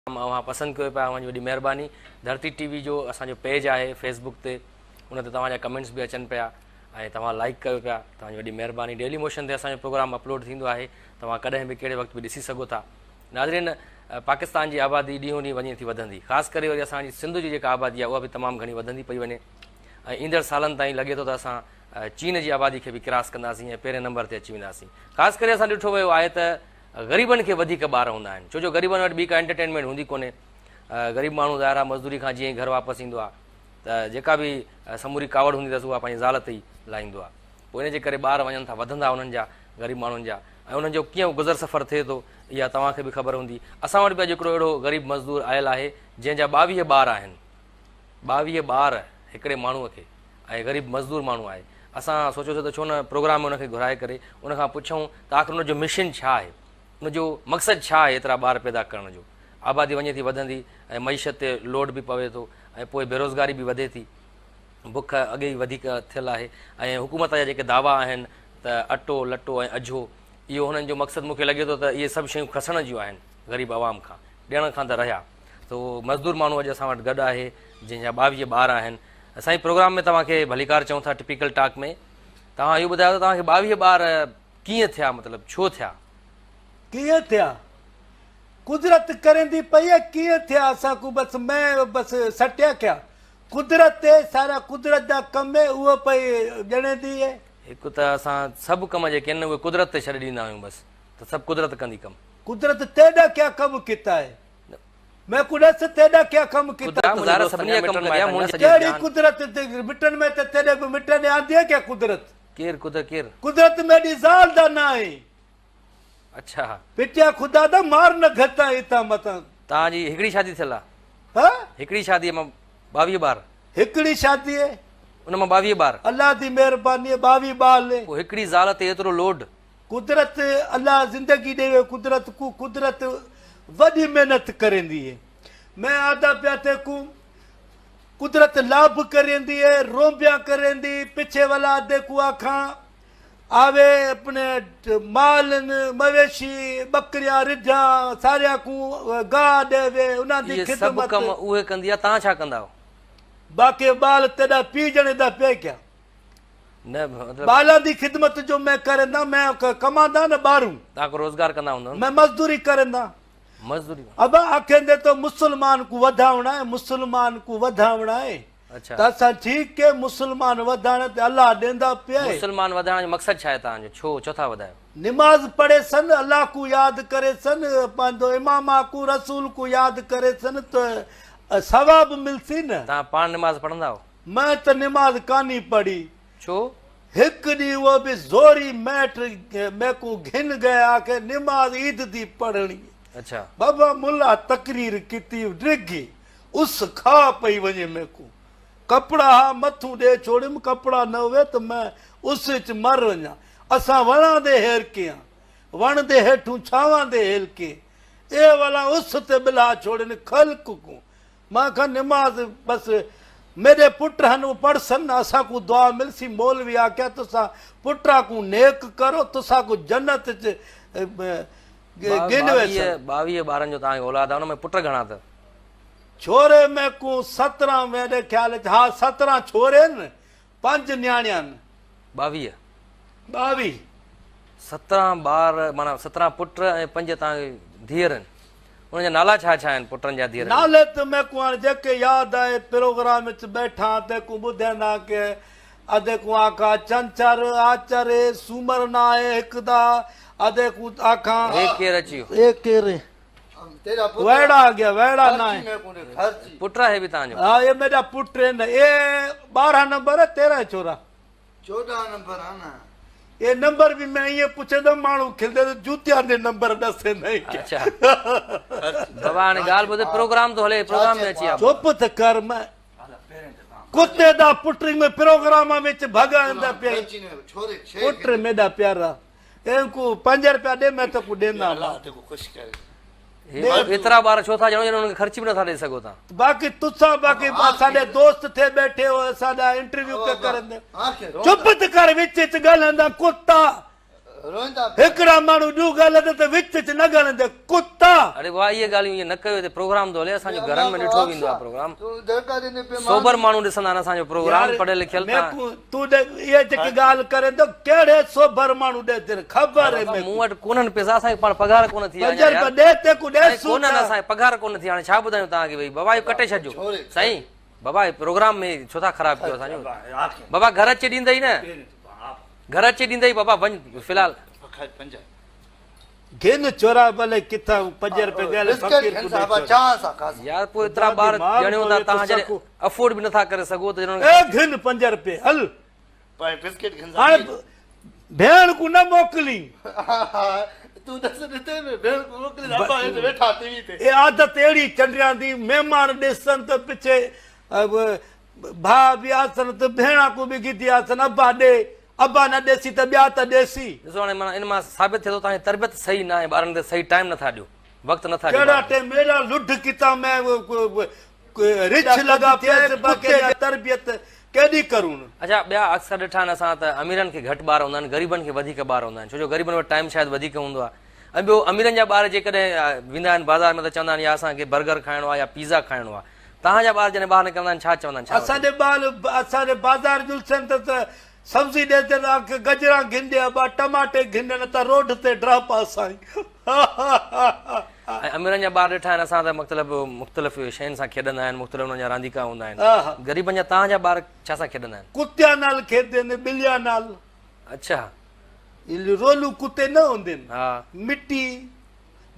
पसंद कयो पिया, वॾी वॾी महिरबानी। धरती टीवी जो असांजो पेज आहे फेसबुक ते, उन ते तव्हांजा कमेंट्स बि अचनि पिया ऐं तव्हां लाइक कयो पिया, तव्हांजी वॾी महिरबानी। डेली मोशन ते असांजो प्रोग्राम अपलोड थींदो आहे, तव्हां कॾहिं बि कहिड़े वक़्तु बि ॾिसी सघो था। नाज़रीन, पाकिस्तान जी आबादी ॾींहों ॾींहुं वञे थी वधंदी, ख़ासि करे वरी असांजी सिंध जी जेका आबादी आहे उहा बि तमामु घणी वधंदी पई वञे ऐं ईंदड़ सालनि ताईं लॻे थो त असां चीन जी आबादी खे बि क्रॉस कंदासीं ऐं पहिरें नंबर ते अची वेंदासीं। ख़ासि करे असां ॾिठो वियो आहे त ग़रीबनि खे वधीक ॿार हूंदा आहिनि, छो जो ग़रीबनि वटि ॿी का एंटरटेनमेंट हूंदी कोन्हे। ग़रीब माण्हू ज़ाहिर आहे मज़दूरी खां जीअं घर वापसि ईंदो आहे त जेका बि समूरी कावड़ हूंदी अथसि उहा पंहिंजी ज़ाल ते ई लाहींदो आहे, पोइ इन जे करे ॿार वञनि था, वधंदा उन्हनि जा, ग़रीब माण्हुनि जा, ऐं उन्हनि जो कीअं गुज़र सफ़र थिए थो इहा तव्हांखे बि ख़बर हूंदी। असां वटि बि अॼु हिकिड़ो अहिड़ो ग़रीब मज़दूर आयल आहे जंहिंजा 22 ॿार आहिनि, 22 ॿार हिकिड़े माण्हूअ खे, ऐं ग़रीब मज़दूर माण्हू आहे। असां सोचियोसीं त छो न प्रोग्राम में उनखे घुराए करे उनखां पुछूं त आख़िर उनजो मिशन छा आहे, उनजो मक़सदु छा आहे एतिरा ॿार पैदा करण जो। आबादी वञे थी वधंदी ऐं मईशत ते लोड बि पवे थो ऐं पोइ बेरोज़गारी बि वधे थी, बुख अॻे ई वधीक थियल आहे ऐं हुकूमत जा जेके दावा आहिनि त अटो लटो ऐं अझो, इहो हुननि जो मक़सदु मूंखे लॻे थो त इहे सभु शयूं खसण जूं आहिनि ग़रीब आवाम खां, ॾियण खां त रहिया। त उहो मज़दूर माण्हू अॼु असां वटि गॾु आहे जंहिंजा 22 ॿार आहिनि। असांजे प्रोग्राम में तव्हांखे भलीकार चऊं था, टिपिकल टॉक में तव्हां इहो ॿुधायो त तव्हांखे 22 ॿार कीअं थिया, मतिलबु छो थिया? कीअं थिया? कुदरत करेंदी पई आहे, कीअं थिया? असांखे बसि मैं बसि सटिया कया, कुदरत ते सारा कुदरत जा कम उहो पई ॼणंदी आहे। हिकु त असां सभु कम जेके आहिनि उहे कुदरत ते छॾे ॾींदा आहियूं, बसि त सभु कुदरत कंदी कमु। कुदरत तेॾा क्या कम किता है, मैं कुदरत तेॾा क्या कम किता है? कहिड़ी कुदरत मिटन में त तेॾे बि मिटन आंदी आहे क्या कुदरत? केरु केरु? कुदरत मेरी ज़ाल दा ना आहे। अच्छा, पिटिया खुदा दा मार न घटा इता मतां। तव्हांजी हिकिड़ी शादी थियल आहे? हां, हिकिड़ी शादी मां 22 ॿार? हिकिड़ी शादी आहे, उन मां 22 ॿार? अल्लाह दी महिरबानी आहे, 22 ॿार। पोइ हिकिड़ी ज़ाल ते एतिरो लोड? कुदरत अल्लाह जिंदगी ॾे, कुदरत को कुदरत वॾी महिनत करेंदी है। मैं आधा पिया थे को कुदरत लाभ करेंदी है, रोंबिया करेंदी, पीछे वाला आधे को आखा आवे अपने माल मवेशी बकरियां रिझा सारिया को गाह देवे, उन्हां दी खिदमत कम उहे कंदी आहे। तव्हां छा कंदा हो? बाकी बाल तेरा पी जने दा पे क्या न, मतलब बाला दी खिदमत जो मैं करंदा, मैं कमांदा न बारू। तव्हां को रोजगार कंदा हूंदो? मैं मजदूरी करंदा। मजदूरी? अब आखेंदे तो मुसलमान को वधावना है, मुसलमान को वधावना है। अच्छा, त असां ठीक है, मुसलमान वधाइण ते अल्लाह ॾींदा पिया। मुसलमान वधाइण जो मक़सदु छा आहे तव्हांजो? छो था वधायो? निमाज़ पढ़े सन, अल्लाह को याद करे सन, पंहिंजो इमामा को रसूल को याद करे सन त सवाब मिलसी न। तव्हां पाण निमाज़ पढ़ंदा हो? मैं त निमाज़ कानी पढ़ी। छो? हिकु ॾींहुं वो बि ज़ोरी मैट मैं को घिन गया के निमाज़ ईद दी पढ़णी। अच्छा, बाबा मुल्ला तकरीर की डिगी उस खा पई वञे, मैं को कपड़ा हा मथू दे छोड़िम, कपड़ा न हुए तो मैं उस च मर वञा। असां वणा दे हेर के, वण दे हेठू छावां दे हेल के, ए वाला उस ते बिला छोड़न खल्क को। मां खा निमाज बस मेरे पुट हन पढ़ सन, असा को दुआ मिलसी। मौलवी आख्या तुसा पुत्रा को नेक करो, तुसा को जन्नत च गिन वे। 22 ॿारनि जो तव्हांखे औलाद आहे, हुन में पुट घणा अथव? छोरे में को 17 मेरे ख्याल हाँ 17 छोरे न, 5 न्याणियां न। 22? 17 ॿार माना 17 पुट ऐं 5 तव्हांखे धीअर आहिनि। उनजा नाला छा छा आहिनि पुटनि जा धीअर? नाले त मैं को हाणे जेके यादि आहे प्रोग्राम में बैठा ते को ॿुधंदा के अधे को आखा चंचर आचर सूमर ना आहे हिकदा, अधे को आखा एक केर अची एक केर वेड़ा आ गया, वेड़ा ना है पुत्रा है भी तांजो? हाँ, ये मेरा पुत्र है ना। ये 12 नंबर है, 13 छोरा 14 नंबर है ना। ये नंबर भी मैं ये पूछे तो मानू खिलते तो जूतियां दे नंबर दसे नहीं। अच्छा बाबा ने गाल बोले प्रोग्राम तो हले, प्रोग्राम में अची आप चुप त कर। मैं कुत्ते दा पुत्र में प्रोग्राम में भगांदा पे पुत्र मेरा प्यारा इनको 5 रुपया दे, मैं तो को देना देखो खुश करे। एतरा बार छो था जणो उनके खर्च भी न था दे सको ता? बाकी तुसा बाकी साडे दोस्त थे बैठे हो, साडा इंटरव्यू के करन। चुप त कर, विच च गलंदा कुत्ता। हिकिड़ा माण्हू ॾू ॻाल्हि त विच च न ॻाल्हाईंदे कुता। अरे वाह ये ॻाल्हियूं ईअं न कयो हिते प्रोग्राम थो हले असांजे घरनि में ॾिठो वेंदो आहे प्रोग्राम सोबर माण्हू ॾिसंदा आहिनि असांजो प्रोग्राम पढ़ियल लिखियल तूं इहे जेकी ॻाल्हि करे थो कहिड़े सोबर माण्हू ॾे तेरे ख़बर आहे मूं वटि कोन्हनि पैसा असांखे पाण पघार कोन थी कोन्हनि असांखे पघार कोन थी हाणे छा ॿुधायूं तव्हांखे भई बाबा इहो कटे छॾियो साईं बाबा प्रोग्राम में छो था ख़राब कयो असांजो बाबा घर अची ॾींदई न घर अची ॾींदई बाबा वञ फ़िलहाल गिन चोरा भले किथां 5 रुपए यार पोइ एतिरा ॿार ॼणियो था तव्हां जॾहिं अफोर्ड बि नथा करे सघो त गिन 5 रुपए हल हाणे भेण को न मोकिली आदत अहिड़ी चंडिया दी महिमान ॾिसनि त पिछे भाउ बि आसन त भेणा को बि गिदी आसन अबा ॾे अबा न ॾेसी त ॿिया त ॾेसी ॾिसो हाणे माना इन मां साबित थिए थो तव्हांजी तरबियत सही न आहे ॿारनि ते सही टाइम नथा ॾियो वक़्तु नथा ॾियो कहिड़ा टाइम अहिड़ा लुढ किता में रिछ लॻा पिया तरबियत केॾी करूं अच्छा ॿिया अक्सर ॾिठा आहिनि असां त अमीरनि खे घटि ॿार हूंदा आहिनि ग़रीबनि खे वधीक ॿार हूंदा आहिनि छो जो ग़रीबनि वटि टाइम शायदि वधीक हूंदो आहे ऐं ॿियो अमीरनि जा ॿार जेकॾहिं वेंदा आहिनि बाज़ार में त चवंदा आहिनि या असांखे बर्गर खाइणो आहे या पिज़्ज़ा खाइणो आहे तव्हांजा ॿार जॾहिं ॿाहिरि निकिरंदा आहिनि छा चवंदा आहिनि असांजे ॿार असांजे बाज़ार जुलसनि त सब्जी ॾे त गजरा घिन ॾे ॿ टमाटे घिन न त रोड ते ड्रॉप असां ऐं अमीरनि जा ॿार ॾिठा आहिनि असां त मतिलबु मुख़्तलिफ़ शयुनि सां खेॾंदा आहिनि मुख़्तलिफ़ हुननि जा रांदीका हूंदा आहिनि ग़रीबनि जा तव्हांजा ॿार छा सां खेॾंदा आहिनि कुत्या नाल खेॾंदा आहिनि ॿिलिया नाल अच्छा रोलू कुते न हूंदे आहिनि मिटी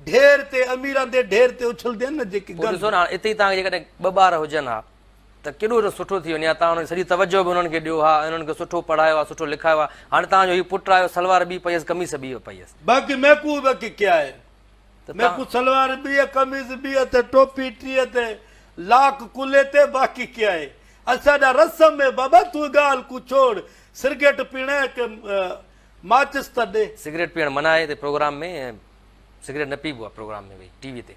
ढेर ते अमीरनि ते ढेर ते उछलंदा आहिनि न जेके ॾिसो न हिते ई तव्हांखे जेकॾहिं 2 ॿार हुजनि हा त केॾो सुठो थी वञे हा तव्हां हुनखे सॼी तवजो बि हुननि खे ॾियो हा उन्हनि खे सुठो पढ़ायो आहे सुठो लिखायो आहे हाणे तव्हांजो हीउ पुटु आयो सलवार बि पई हुयसि कमीज़ बि पई हुयसि बाक़ी महबूब की क्या है महबूब सलवार बि है कमीज़ बि है ते टोपी टीह ते लाख कुले ते बाक़ी क्या है असांजा रस्म में बाबा तूं ॻाल्हि को छोड़ सिगरेट पीणे के माचिस त ॾे सिगरेट पीअण मना आहे हिते प्रोग्राम में सिगरेट न पीबो आहे प्रोग्राम में भई टीवी ते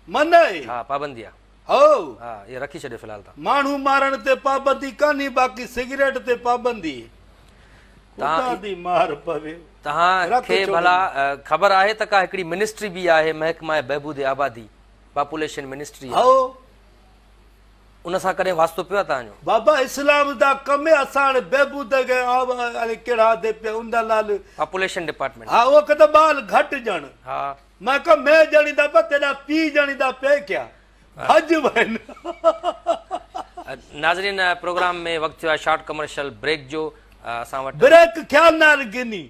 मना आहे हा पाबंदी आहे हो हा ये रखी छॾियो फ़िलहाल तव्हां माण्हू मारण ते पाबंदी कान्हे बाक़ी सिगरेट ते पाबंदी तव्हां मार पवे तव्हांखे भला ख़बर आहे त का हिकिड़ी मिनिस्ट्री बि आहे महकमा बहबूद आबादी पॉपुलेशन मिनिस्ट्री उन सां कॾहिं वास्तो पियो आहे तव्हांजो बाबा इस्लाम दा कम है असां हाणे बहबूद खे अरे कहिड़ा दे पिया उन लाल पॉपुलेशन डिपार्टमेंट हा उहो कदे बाल घटि ॼण हा मैं कहा मैं ॼणींदा पिया तेॾा पी ॼणींदा पे क्या भॼ वञ नाज़रीन प्रोग्राम में वक़्तु थियो आहे शॉर्ट कमर्शियल ब्रेक जो असां वटि ब्रेक ख्याल न गिनी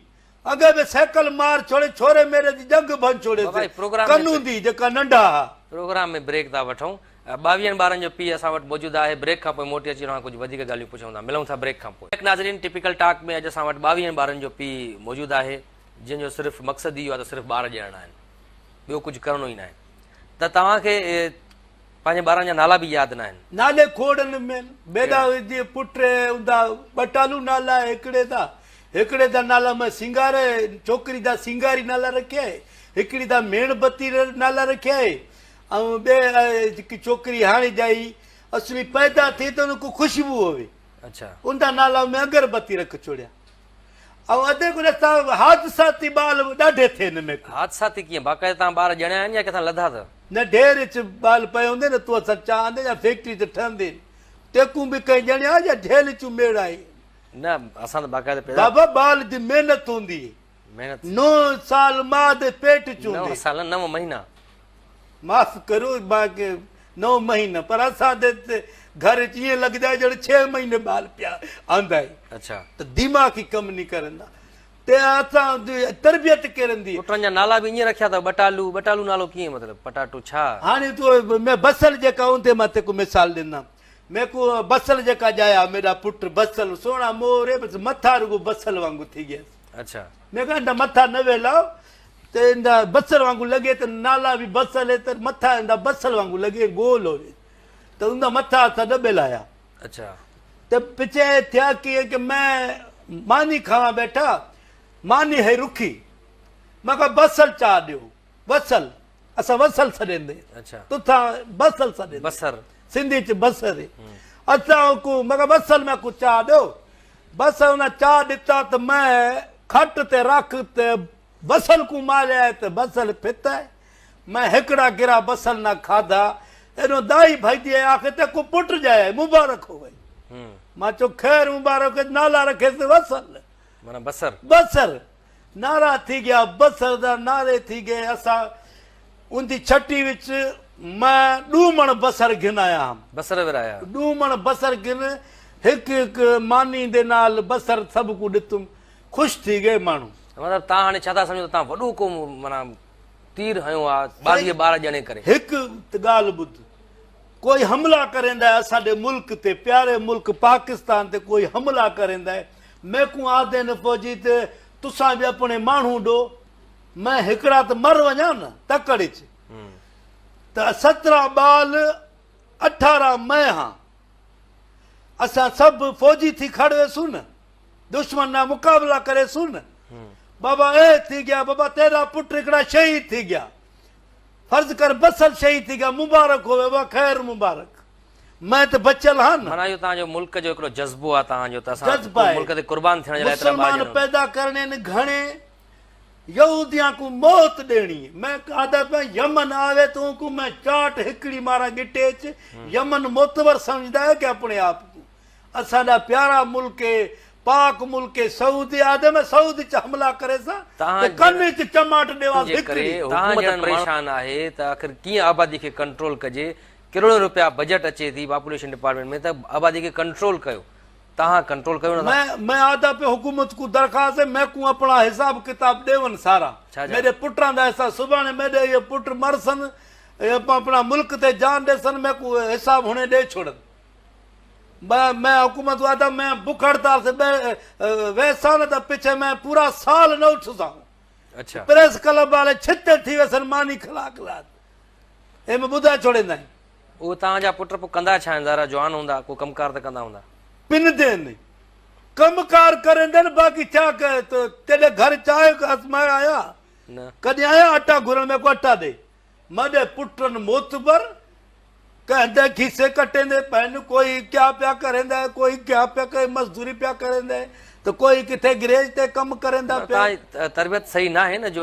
अगे में साइकिल मार छोड़े छोरे मेरे जी जंग बन छोड़े कानून दी जेका नंढा प्रोग्राम में ब्रेक था वठूं 22 ॿारनि जो पीउ असां वटि मौजूदु आहे ब्रेक खां पोइ मोटी अची रहियो कुझु वधीक ॻाल्हियूं पुछूं था मिलूं था ब्रेक खां पोइ नाज़रीन टिपिकल टॉक में अॼु असां वटि 22 ॿारनि जो पीउ मौजूदु आहे जंहिंजो सिर्फ़ु मक़सदु इहो आहे त सिर्फ़ु ॿार ॼणणा आहिनि ॿियो कुझु करिणो ई न आहे त तव्हांखे पंहिंजे ॿारनि जा नाला बि यादि न आहिनि नाले खोड़नि में बेॾा जीअं पुट हूंदा बटालू नाला हिकिड़े जा नाला मां सिंगारे छोकिरी जा सिंगारी नाला रखिया आहे हिकिड़ी जा मेणबती नाला रखिया आहे ऐं ॿिए जेकी छोकिरी हाणे जाई असली पैदा थिए त हुन को ख़ुशबू हुए अच्छा उनजा नाला में अगरबत्ती रख छोड़िया ऐं अधे गुणे हादसाती ॿाल ॾाढे थिए हिन में हादसाती कीअं बाक़ाइदा तव्हां ॿार ॼणिया आहिनि या किथां लधा अथव न ढेर ॿाल पए हूंदे न तूं असां चवंदे या फैक्ट्री ते ठहंदे टेकूं बि कई ॼणिया या ढेल चूं मेड़ आई न असां त बाक़ाइदा बाबा ॿाल जी महिनत हूंदी महिनत 9 साल मां दे पेट चूं 9 साल 9 महीना माफ़ करो बाक़ी 9 महीना पर असां घर ईअं लॻंदा आहे ॼण 6 महीने ॿाल पिया आंदा आहिनि अच्छा त दिमाग़ ई कमु नहीं करंदा ते असां तरबियत करंदी पुटनि जा नाला बि ईअं रखिया अथव बटालू नालो कीअं मतिलबु पटाटो छा हाणे तूं मैं बसल जेका हूंदे मां तेको मिसाल ॾिना मैं को बसल जेका ॼाया मेरा पुट बसल सोना मोरे बस मथा रुगो बसल वांगुरु थी गया अच्छा मैं कहा मथा न वेलाओ ते इंदा बसल वांगुरु लॻे त नाला बि बसल है त मथा इंदा बसल वांगुरु लॻे गोल हो त उनदा मथा असां न ॿेलाया अच्छा त पिछे थिया कीअं कि मैं मानी खावा बैठा मानी है रुखी मां कहा बसल चा ॾियो बसल असां वसल सॾींदे अच्छा तुथा बसल सॾींदे बसर सिंधी च बसर असां को मैं कहा बसल में को चा ॾियो बस हुन चा ॾिता त मैं खट ते रख ते बसल को मारिया ते बसल फिताए मैं हिकड़ा गिरा बसल ना खाधा एनो दाई भाई आखे ते को पुट जाए मुबारक हो गई मां चो खैर मुबारक नाला रखे से बसल माना बसर बसर नारा थी गया बसर दा नारे थी गए असा उनकी छठी विच मैं 2 मण बसर गिनाया हम बसर विराया 2 मण बसर गिन एक मानी दे नाल बसर सब को दितुम खुश थी गए मानू मतलब ता हाने छा था समझो ता वडो को माना तीर हयो आ 12 जणे करे एक गाल बुध कोई हमला करेंदा है असाडे मुल्क ते प्यारे मुल्क पाकिस्तान ते कोई हमला करेंदा है मैं को आदे न फौजी ते तुसा भी अपने मानू दो मैं हिकड़ा तो मर वजा न तकड़ च त 17 बाल 18 मैं हां असा सब फौजी थी खड़े सुन दुश्मन ना मुकाबला करे सुन बाबा ए थी गया बाबा तेरा पुत्र एकड़ा शहीद थी गया फर्ज कर बसल शहीद थी गया मुबारक होवे बाबा खैर मुबारक मैं तो बचल हां माना यो ता जो मुल्क जो एकड़ो जज्बो आ ता जो ता मुल्क ते कुर्बान थियण जे लाइ एतरा मुसलमान पैदा करने ने घणे यहूदियां को मौत देनी मैं आदा पे यमन आवे तो को मैं चाट हिकड़ी मारा गिटे च यमन मोतबर समझदा है कि अपने आप को असाडा प्यारा मुल्क पाक मुल्क सऊदी आदे में सऊदी च हमला करे सा ते कन्ने च चमाट देवा करे हुकूमत परेशान आहे त आखिर की आबादी के कंट्रोल कजे करोड़ों रुपया बजट अचे थी पॉपुलेशन डिपार्टमेंट में त आबादी के कंट्रोल कयो ता कंट्रोल कयो ना मैं आदा पे हुकूमत को दरखास्त है मैं को अपना हिसाब किताब देवन सारा मेरे पुत्रां दा ऐसा सुबह ने मेरे ये पुत्र मरसन अपना मुल्क ते जान देसन मैं को हिसाब होने दे छोड़ मैं हुकूमत वादा मैं भूख हड़ताल से वैसा न पीछे मैं पूरा साल न उठ सकूं अच्छा प्रेस क्लब वाले छित्ते थी वैसन मानी खलाक लाद ए मैं बुधा छोड़े नहीं वो ता जा पुत्र पो कंदा छा जरा जवान हुंदा को कमकार त कंदा हुंदा पिन देन कमकार करें देन बाकी क्या कहे तो तेरे घर चाहे मैं आया न कदी आया आटा घुरन में को आटा दे मदे पुत्रन मोतबर कहते खीसे कटेंदे पहन कोई क्या प्या करेंदा है कोई क्या प्या करे मजदूरी प्या करेंदा है तो कोई किथे ग्रेज ते कम करेंदा पे तरबियत सही ना है ना जो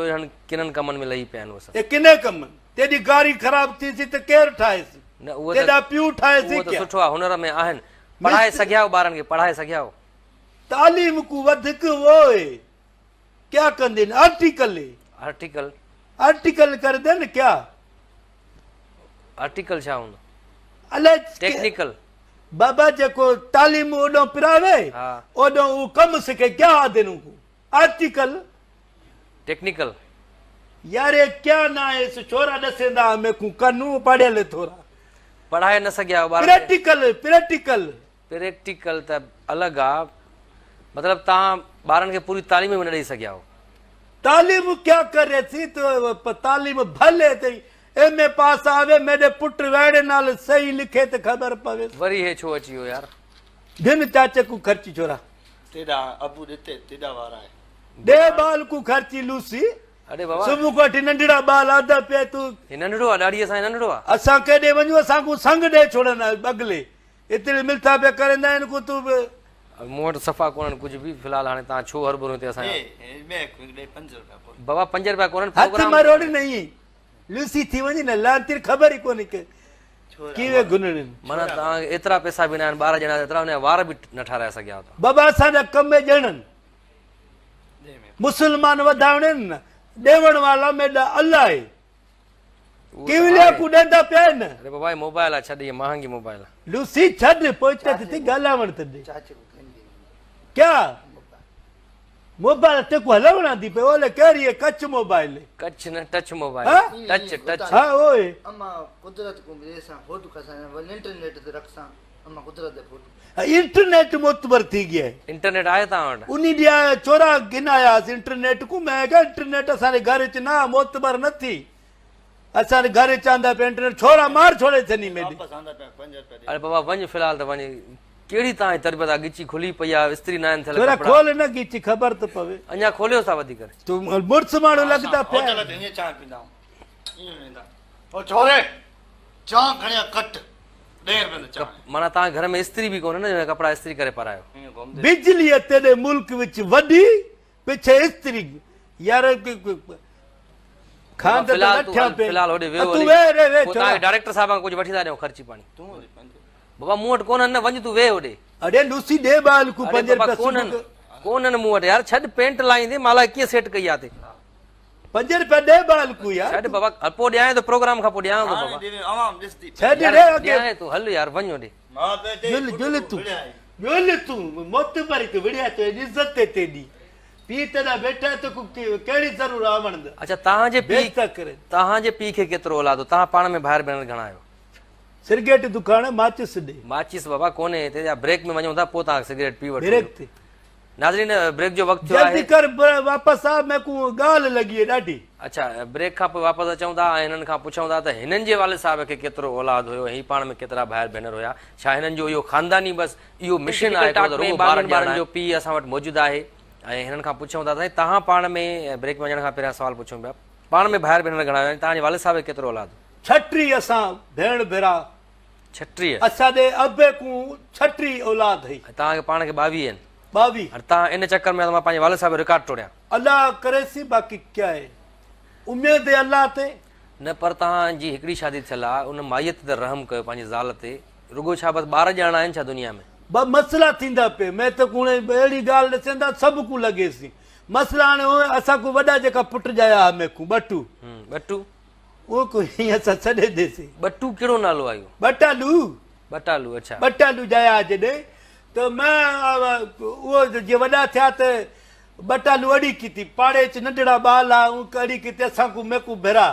किनन कमन में लई पियान वो सब ए किने कमन तेरी गाड़ी खराब थी सी ते केर ठाए सी न वो तेरा प्यू ठाए सी वो तो क्या सुठो आ हुनर में आहन पढ़ाए सगियाओ बारन के पढ़ाए सगियाओ तालीम को वधिक वो है क्या कंदे आर्टिकल आर्टिकल आर्टिकल कर दे न क्या आर्टिकल छा हुंदो अले टेक्निकल बाबा जेको तालीम ओडो पिरावे ओडो वो कम सके क्या आदेनु को आर्टिकल टेक्निकल यार ये क्या ना है इस छोरा दसेंदा मैं को कनु पढ़े ले थोड़ा पढ़ाए न सगियाओ बारन प्रैक्टिकल प्रैक्टिकल प्रैक्टिकल त अलग आ मतलब ता बारन के पूरी तालीम में न दे सगियाओ तालीम क्या कर रहे थी तो तालीम भले थी एमए पास आवे मेरे पुत्र वेड़े नाल सही लिखे ते खबर पवे वरी है छो अचियो यार दिन चाचे को खर्ची छोरा तेरा अबू देते तेरा वारा है दे बाल को खर्ची लूसी अरे बाबा सुबह को अठी नंढड़ा बाल आदा पे तू नंढड़ो आ ॾाढी असां नंढड़ो आ असां केॾे वञूं असां को संग ॾे छोड़ना अगले इतने मिलता पे करंदा इन को तू मूं वटि सफ़ा कोन्हनि कुझु बि फ़िलहाल हाणे तव्हां छो हरबुरो हिते असां बाबा 5 रुपया कोन्हनि हथ मरोड़ी नहीं लूसी थी वञी न लांतिर खबर ही कोनी के कीवे गुननि माना तव्हां एतिरा पैसा बि न आहिनि 12 ॼणा एतिरा हुन वार बि न ठाराए सघिया था बाबा असांजा कम ॼणनि मुसलमान वधावणे न ॾेवण वाला मेॾा अल्लाह आहे किवलिया को ॾंदा पिया आहिनि अरे बाबा मोबाइल आहे छॾ इहा महांगी मोबाइल आहे लूसी छॾ पहुचे थी ॻाल्हाइण त ॾे क्या मोबाइल ते को हलवणा दी पे ओले कहिड़ी है कच्छ मोबाइल कच्छ न टच मोबाइल टच टच हाँ ओए अम्मा कुदरत को ऐसा फोटो कसा इंटरनेट ते रखसा अम्मा कुदरत दे फोटो इंटरनेट मोतबर थी गया है इंटरनेट आए तव्हां वटि उन्हीं दिया चोरा गिनाया इंटरनेट को मैं क्या इंटरनेट असारे घर च ना मोतबर न थी असारे घर च आंदा पे इंटरनेट छोरा मार छोड़े थनी मेडी वापस आंदा पे 5 रुपया अरे बाबा वञ फ़िलहाल त वञ केड़ी तव्हां जी तरबियत आहे गिची खुली पई आहे इस्त्री न आहिनि थियल छोरा खोल न गिची खबर तो पवे अञा खोलियो था वधी करे तू मुर्स माण्हू लगता पे होटल ते ये चाय पींदा ये वेंदा ओ छोरे चाय खणिया कट 1.5 रुपए चाय माना तव्हां घर में इस्त्री बि कोन्हे न कपिड़ा इस्त्री करे पारायो बिजली तेरे मुल्क विच वडी पिछे स्त्री यार खान फिलहाल होॾे वियो तू वे रे वे डायरेक्टर साहब खां कुझु वठी था ॾियूं ख़र्ची पाणी बाबा मूं वटि कोन्हनि न वञ तूं वेह होॾे अरे लूसी दे बाल को 5 रुपया कोन्हनि मूं वटि यार छॾ पेंट लाईंदे माला कीअं सेट कई आहे ते 5 रुपया दे बाल को यार छॾ बाबा पोइ ॾियां तो प्रोग्राम खां पोइ ॾियां थो बाबा आवाम ॾिसदी छॾ रे ॾियां तूं हल यार वञ होॾे मां त चई जुल तू मोत पर तू विड़िया तो इज्जत ते तेडी पी तेरा बेटा तो केड़ी जरूर आवण अच्छा तव्हांजे बेइज्जत करे तव्हांजे पीउ खे केतिरो औलादो तव्हां पाण में भाइर भेनर घणा आहियो सिगरेट दुकान माचिस दे माचिस बाबा कोन्हे हिते जा ब्रेक में वञूं था पोइ तव्हां सिगरेट पी वठो ब्रेक ते नाज़रीन ब्रेक जो वक़्तु थियो जल्दी आहे कर वापस आ मैं को गाल लगी है डाडी अच्छा ब्रेक खां पोइ वापसि अचूं था ऐं हिननि खां पुछूं था त हिननि जे वालिद साहिब खे केतिरो औलाद हुयो ही पाण में केतिरा भाइर भेनर हुया छा हिननि जो इहो ख़ानदानी बसि इहो मिशन आहे ॿारनि जो पीउ असां वटि मौजूदु आहे ऐं हिननि खां पुछूं था साईं तव्हां पाण में ब्रेक में वञण खां पहिरियां सवाल पुछूं पिया पाण में भाइर भेनर घणा आहियो तव्हांजे वालिद साहिब खे केतिरो औलाद 36 असां भेण भेरा 36 असां दे अबे को 36 औलाद है तव्हांखे पाण खे 22 आहिनि 22 और तव्हां इन चक्कर में मां पंहिंजे वालिद साहिब जो रिकॉर्ड तोड़ियां अल्लाह करे सी बाक़ी क्या है उम्मीद है अल्लाह ते न पर तव्हांजी हिकिड़ी शादी थियल आहे उन माईअ ते रहम कयो पंहिंजी ज़ाल ते रुगो छा बसि 12 ॼणा आहिनि छा दुनिया में मसला थींदा पे मैं तो कुणे अहिड़ी ॻाल्हि ॾिसंदा सभु को लॻे सी मसला हाणे असां को वॾा जेका पुट जाया हमें को बटू वो को असां छॾे देसी बटू कहिड़ो नालो आहे इहो बटालू अच्छा बटालू जाया जॾहिं तो मैं वो जे वॾा थिया त बटालू अड़ी की थी पाड़े च नंढड़ा बाल आ अड़ी की असां को मैं को भेरा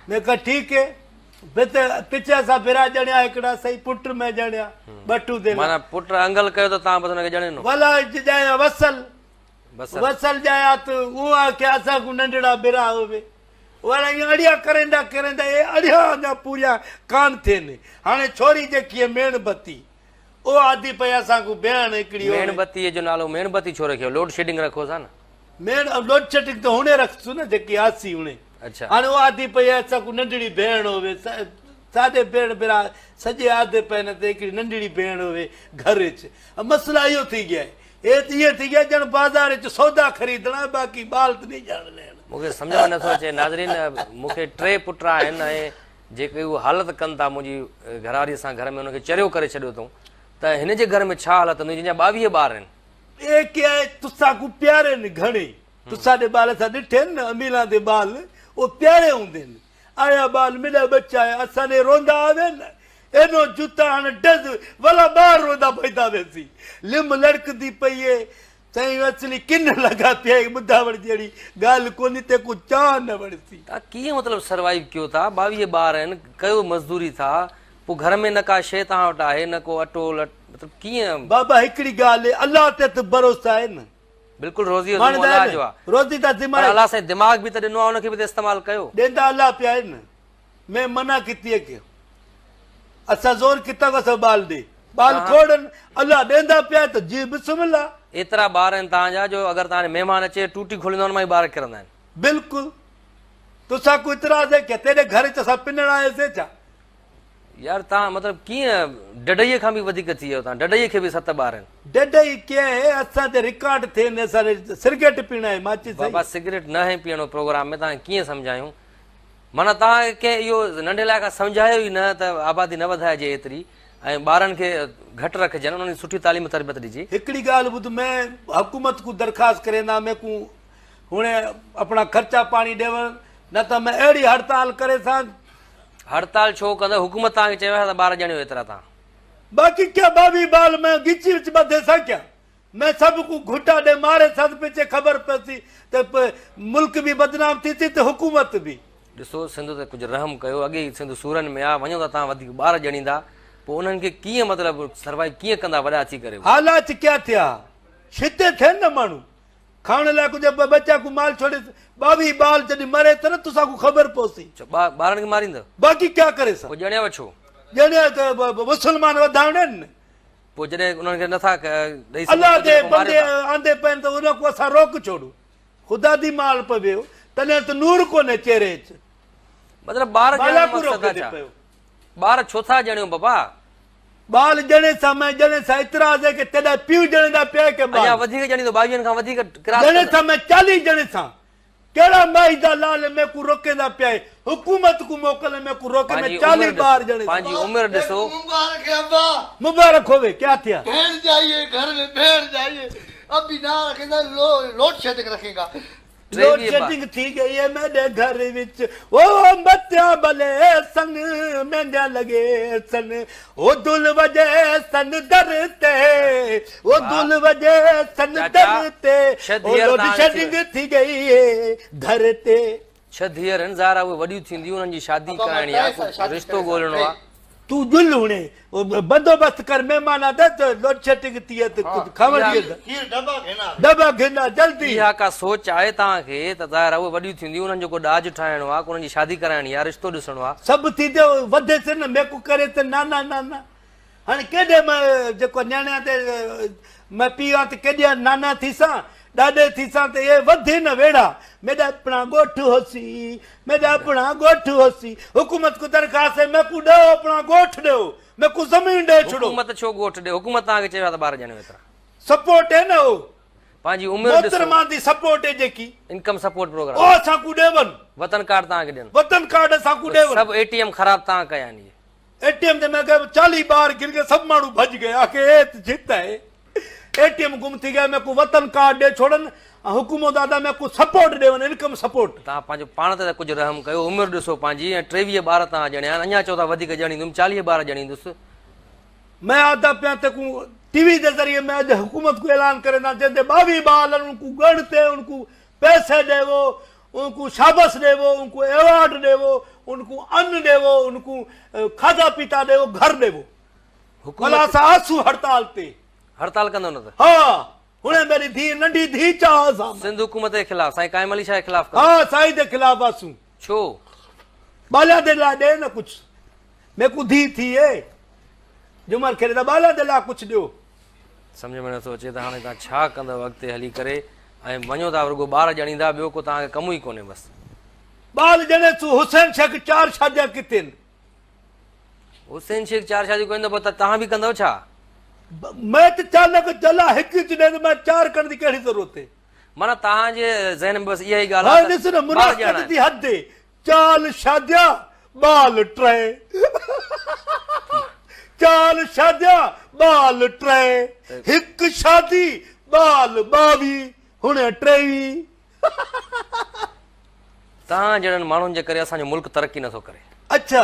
मैं कहा ठीक है पिछे असां भेरा ॼणिया हिकिड़ा सही पुट में ॼणिया बटू दे माना पुट अंगल कयो त तव्हां बसि हुनखे ॼणे भला ॼाया वसल ॼाया त उहो के असां को नंढड़ा भेरा होवे वाला ईअं अड़िया करेंदा करेंदा ए अड़िया अञा पूरा कान थियनि हाणे छोरी जेकी आहे मेणबती ओ आदि पे असां को भेण हिकिड़ी मेणबती जो नालो मेणबती छो रखियो लोड शेडिंग रखो था न लोड शेडिंग तो हुने रखसु न जेकी आसी हुने अच्छा हाणे वो आदि पे असां को नंढड़ी भेण होवे सादे भेण भेरा सॼे आदे पे न ते हिकिड़ी नंढड़ी भेण होवे घर च मसला इहो थी गया ए इहे थी गया ॼण बाज़ार च सौदा ख़रीदणा बाक़ी बाल त नहीं ॼाण लेण मूंखे सम्झ में नथो अचे नाज़रीन मूंखे 3 पुट आहिनि ऐं जेके उहो हालत कनि था मुंहिंजी घरवारीअ सां घर में हुनखे चरियो करे छॾियो अथऊं त हिन जे घर में छा हालत हूंदी जंहिंजा 22 ॿार आहिनि ए के तुसां को प्यारे आहिनि घणे तुसां दे बाल सां ॾिठे न अमीला दे बाल वो प्यारे हूंदे आहिनि आया बाल मिला बच्चा है असां ने रोंदा आवे न एनो जूता हाणे डज भला ॿार रोंदा पैदा वेसी लिम लड़कदी पई है साईं असली किन लगा पिया ॿुधावण जहिड़ी ॻाल्हि कोन्हे ते को चाह न वणसी तव्हां कीअं मतिलबु सर्वाइव कयो था 22 ॿार आहिनि कयो मज़दूरी था पोइ घर में न का शइ तव्हां वटि आहे न को अटो मतिलबु कीअं बाबा हिकिड़ी ॻाल्हि अल्लाह ते त भरोसा आहे न बिल्कुलु रोज़ी त अलाह साईं दिमाग़ बि त ॾिनो आहे हुनखे बि त इस्तेमालु कयो ॾींदा अल्लाह पिया आहिनि न मैं मना किती है कि असां ज़ोर किता को सब बाल दे बाल खोड़न अल्लाह ॾींदा पिया त जी बिस्मिल्लाह एतिरा ॿार आहिनि तव्हांजा जो अगरि तव्हांजे महिमान अचे टूटी खोलींदो हुन मां ई ॿार किरंदा आहिनि बिल्कुलु तोसां को इतराज़ है कि तेरे घर च असां पिनण आयासीं छा यार तव्हां मतिलबु कीअं डडईअ खां बि वधीक थी वियो तव्हां डडईअ खे बि 7 ॿार आहिनि डडई कीअं आहे असां ते रिकॉर्ड थिए असां सिगरेट पीअण आहे माचिस बाबा सिगरेट न आहे पीअणो प्रोग्राम में तव्हां कीअं सम्झायूं माना तव्हांखे इहो नंढे लाइ सम्झायो ई न त आबादी न वधाइजे एतिरी ऐं ॿारनि खे घटि रखजनि उन्हनि सुठी तालीम तरबियत ॾिजे हिकिड़ी ॻाल्हि ॿुध मैं हुकूमत को दरख़्वास्त करेंदा मैं को हुणे अपना खर्चा पाणी ॾियण न त मैं अहिड़ी हड़ताल करे सां हड़ताल छो कंदो हुकूमत तव्हांखे चयो आहे त ॿार ॼणियो एतिरा तव्हां बाक़ी क्या 22 बाल मैं गिची विच ॿधे सां क्या मैं सब को घुटा ॾे मारे सद पिछे ख़बर पइसी त मुल्क बि बदनाम थी थी त हुकूमत बि ॾिसो सिंध ते कुझु रहम कयो अॻे सिंध सूरनि में आहे वञो त तव्हां वधीक ॿार ॼणींदा पोइ उन्हनि खे कीअं मतिलबु सर्वाइव कीअं कंदा वॾा थी करे हालात क्या थिया छिते थियनि न माण्हू खाइण लाइ कुझु बच्चा को माल छोड़े 22 बाल जॾहिं मरे त न तोसां को ख़बर पहुची ॿारनि खे मारींदव बाक़ी क्या करे सा पोइ ॼणिया वठो ॼणिया त मुस्लमान वधाइण आहिनि न पोइ जॾहिं उन्हनि खे नथा ॾेई अल्लाह दे बंदे आंदे पइनि त उन को असां रोक छोड़ू ख़ुदा दी माल पवियो तॾहिं त नूर कोन्हे चेहरे च मतिलबु ॿार छा ॿार छो था ॼणियो बाबा बाल जने सा मैं जने सा इतराज है कि तेरा पीउ जने दा पे के बाल अञा वधीक ॼणी तो 22 खां वधीक जने सा मैं 40 जने सा केड़ा माई दा लाल में को रोकेंदा पे हुकूमत को मोकल में को रोके में 40 बार जने पांजी उम्र ॾिसो मुबारक है अब्बा मुबारक होवे क्या थिया बैठ जाइए घर में बैठ जाइए अभी ना रखेगा लोड शेडिंग रखेगा लोड शेडिंग थी गई है मेरे घर विच ओ बच्चा भले सन मेंजा लगे सन ओ दुल वजे सन दरते ओ दुल वजे सन दरते ओ लोड शेडिंग थी गई है घर ते 6 धीअरनि ज़ारा उहे वॾियूं थींदियूं उन्हनि जी शादी कराइणी आहे रिश्तो ॻोल्हणो आहे तू जुल हुणे बंदोबस्त कर मेहमान आदा तो लोड शेडिंग थी है तो खबर खीर डब्बा घेना जल्दी इहा का सोच आहे तव्हांखे त ज़ाहिर उहे वॾियूं थींदियूं उन्हनि जो को ॾाज ठाहिणो आहे उन्हनि जी शादी कराइणी आहे रिश्तो ॾिसणो आहे सब थी दे वधे से न मेकू करे त नाना नाना हाणे केॾे मैं जेको न्याणिया ते मैं पीआ त केॾे नाना थीसां ॾाॾे थीसां त ये वधे न वेड़ा मेरा अपना गोठ होसी मेरा अपना गोठ होसी हुकूमत को दरखास्त है मैं को दो अपना गोठ दो मैं को जमीन दे छोड़ो हुकूमत छो गोठ ॾे हुकूमत तव्हांखे चयो आहे त 12 ॼणियूं एतिरा सपोर्ट है न हो पंहिंजी उमिरि ॾिसो मोहतरमा दी सपोर्ट है जेकी इनकम सपोर्ट ओ प्रोग्राम असां को ॾेवन वतन कार्ड तव्हांखे ॾियनि वतन कार्ड असां को ॾेवन सभु एटीएम ख़राब तव्हां कया आहिनि एटीएम ते मैं 40 बार गिर के सब माण्हू भज गया के जित है एटीएम गुम थी गया मैं को वतन कार्ड दे छोड़न हुकूमत दादा मैं को सपोर्ट देवन इनकम सपोर्ट तव्हां पंहिंजो पाण ते कुझु रहम कयो उमिरि ॾिसो पंहिंजी ऐं 23 ॿार तव्हां ॼणिया आहिनि अञा चओ था वधीक ॼणींदुमि 40 ॿार ॼणींदुसि मैं आदा पिया ते को टीवी के जरिए मैं आज हुकूमत को ऐलान करे ना जंदे 22 बाल उनको गणते उनको पैसे देवो उनको शाबाश देवो उनको अवार्ड देवो उनको अन्न देवो उनको खाधा पीता देवो घर देवो हुकूमत सा आंसू हड़ताल ते हड़ताल कंदो न त हां हुने मेरी धी नंढी धी चाह सा सिंध हुकूमत के खिलाफ साईं कायम अली शाह के खिलाफ हां साईं दे खिलाफ आंसू छो बाला दे ला दे न कुछ मैं को धी थी है जुमर खेरे दा बाला दे ला कुछ दियो समझ में नथो अचे त हाणे तव्हां छा कंदव अॻिते हली करे ऐं वञो था रुगो ॿार ॼणींदा ॿियो को तव्हांखे कमु ई कोन्हे बसि बाल जने तू हुसैन शेख 4 शादियां कितिन हुसैन शेख 4 शादी कोई न त तव्हां बि कंदव छा मैं तो चालक चला हिकु चने तो मैं 4 करने की कड़ी जरूरत है माना तव्हांजे ज़हन में बसि इहा ई ॻाल्हि हां आहे ॾिस न मुनाफ़िक़त जी हद है 4 शादियां बाल ट्रे 4 शादियां बाल ट्रे हिकु शादी बाल 22 हुने 23 तव्हां जहिड़नि माण्हुनि जे करे असांजो मुल्क तरक़ी नथो करे अच्छा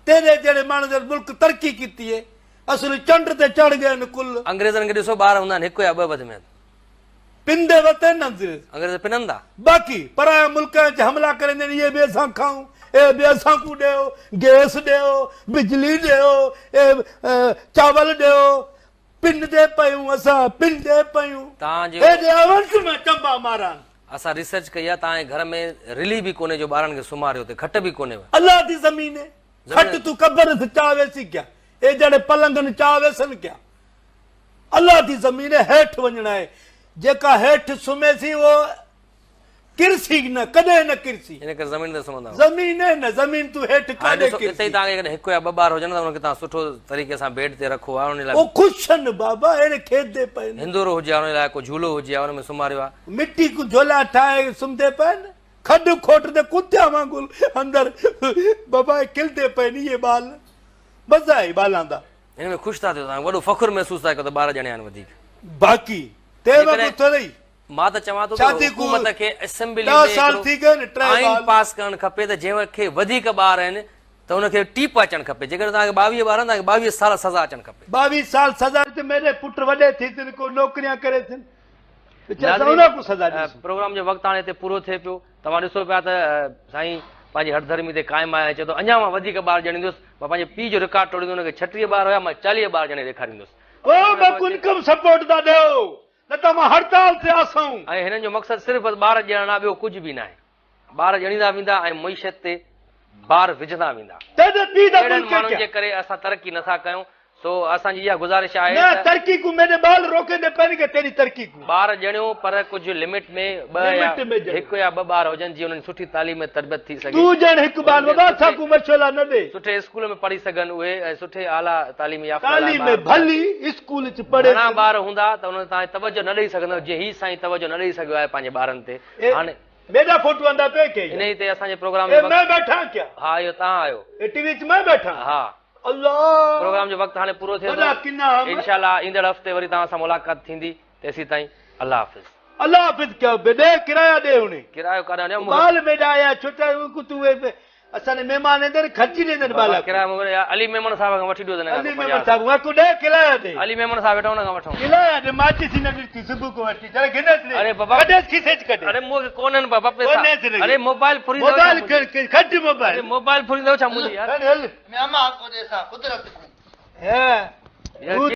तेरे जहिड़े माण्हू जो मुल्क तरक़ी की है असुल चंड ते चढ़ गए न कुल अंग्रेज़नि खे ॾिसो ॿार हूंदा आहिनि हिकु या ॿ वधि में पिंदे वते न अंग्रेज़ पिननि था बाकी पराया मुल्क हमला करेंगे ये बे असां खाऊं ए बे असां को ॾियो गैस ॾियो बिजली ॾियो ए चावल ॾियो पिन दे पयूं असां पिन दे पयूं तव्हांजे हेॾे अवंस में चंबा मारन असां रिसर्च कई आहे तव्हांजे घर में रिली बि कोन्हे जो ॿारनि खे सुम्हारियो ते खट बि कोन्हे अल्लाह दी ज़मीन है खट तू कब्र से चावेसी क्या ए जड़े पलंगन चावेसन क्या अल्लाह दी ज़मीन है हेठ वणना है जेका हेठ सुमेसी वो किरसी न कदे न किरसी इन करे ज़मीन ते सुम्हंदा ज़मीन है न ज़मीन तू हेठ काडे हिते ई तव्हांखे हिकु या ॿ ॿार हुजनि त उनखे तव्हां सुठो तरीक़े सां बेड ते रखो आहे उन लाइ ओ खुशन बाबा एने खेत दे पे हिंदोरो हुजे उन लाइ को झूलो हुजे उन में सुम्हारियो आहे मिट्टी को झोला ठाए सुमदे पे खड खोट दे कुत्या वांगुल अंदर बाबा खिलदे पे नहीं ये बाल मजा है बालां दा इन में ख़ुशि था थियो तव्हां वॾो फ़ख़ुरु महसूस था कयो त 12 ॼणिया आहिनि वधीक बाक़ी ते वक्त थोड़ी मां त चवां थो शादी हुकूमत खे असेंबली 10 साल थी गए न आइन पास करणु खपे त जंहिंखे वधीक ॿार आहिनि त हुनखे टीप अचणु खपे जेकॾहिं तव्हांखे 22 ॿार आहिनि तव्हांखे 22 साल सज़ा अचणु खपे 22 साल सज़ा ते मेरे पुट वॾे थी तिन को नौकरियां करे थिन उन को सज़ा प्रोग्राम जो वक़्तु हाणे हिते पूरो थिए पियो तव्हां ॾिसो पिया त साईं पंहिंजी हठधर्मी ते क़ाइमु आहे चए थो अञा मां वधीक ॿार ॼणींदुसि मां पंहिंजे पीउ जो रिकॉर्ड तोड़ींदुसि हुनखे 36 ॿार हुया मां 40 ॿार ॼणे ॾेखारींदुसि ओ मैं इनकम सपोर्ट दा देओ न त मां हड़ताल ते आसां ऐं हिननि जो मक़सदु सिर्फ़ु ॿार ॼणण आहे ॿियो कुझु बि न आहे ॿार ॼणींदा वेंदा ऐं मईशत ते ॿार विझंदा वेंदा अहिड़नि माण्हुनि जे करे असां तरक़ी नथा कयूं सो असांजी इहा गुज़ारिश आहे ना तरक्की को मेरे बाल रोके दे पहन के तेरी तरक्की को ॿार ॼणियो पर कुझु लिमिट में ॿ या लिमिट में ॼणियो। हिकु या ॿ ॿार हुजनि जीअं उन्हनि सुठी तालीम में तरबियत थी सघे तू जण हिकु बाल बाबा साकू मशवरा न दे सुठे स्कूल में पढ़ी सघनि उहे ऐं सुठे आला तालीमी याफ़्ता तालीम में भली स्कूल च पढ़े घणा ॿार हूंदा त उन्हनि तव्हां तवजो न ॾेई सघंदव जीअं ही साईं तवजो न ॾेई सघियो आहे पंहिंजे ॿारनि ते हाणे मेरा फोटो अंदा पे के इन ई ते असांजे प्रोग्राम ए जो मैं वक़्तु बैठा क्या हा इहो तव्हां आहियो ए टीवी च मैं बैठा हा अल्लाह प्रोग्राम जो वक़्तु हाणे पूरो थिए वॾा थो किना हम। इंशाल्लाह ईंदड़ हफ़्ते वरी तव्हां सां मुलाक़ात थींदी तेसीं ताईं अल्लाह हाफ़िज़ अल्लाह हाफिज क्या बेदे किराया दे उन्हें किरायो काॾे वञो बाल मेरा आया छोटा को तू असाने मेहमान इंदर खर्ची देंदर बाला किरायो मोकिले अली मेमन साहब खां वठी ॾियो अली मेहमान साहब वा को दे किराया दे अली मेमन साहब वेठो हुन खां वठो किराया दे माची सी न दी सुबह को वठी चले गिनस ले अरे बाबा कटे खीसे च कटे अरे मूंखे कोन्हनि बाबा कोन्हे पैसा थे अरे मोबाइल फुरी मोबाइल खट मोबाइल मोबाइल फुरी छा मुंहिंजी यार हल मैं अम्मा को देसा कुदरत को है यार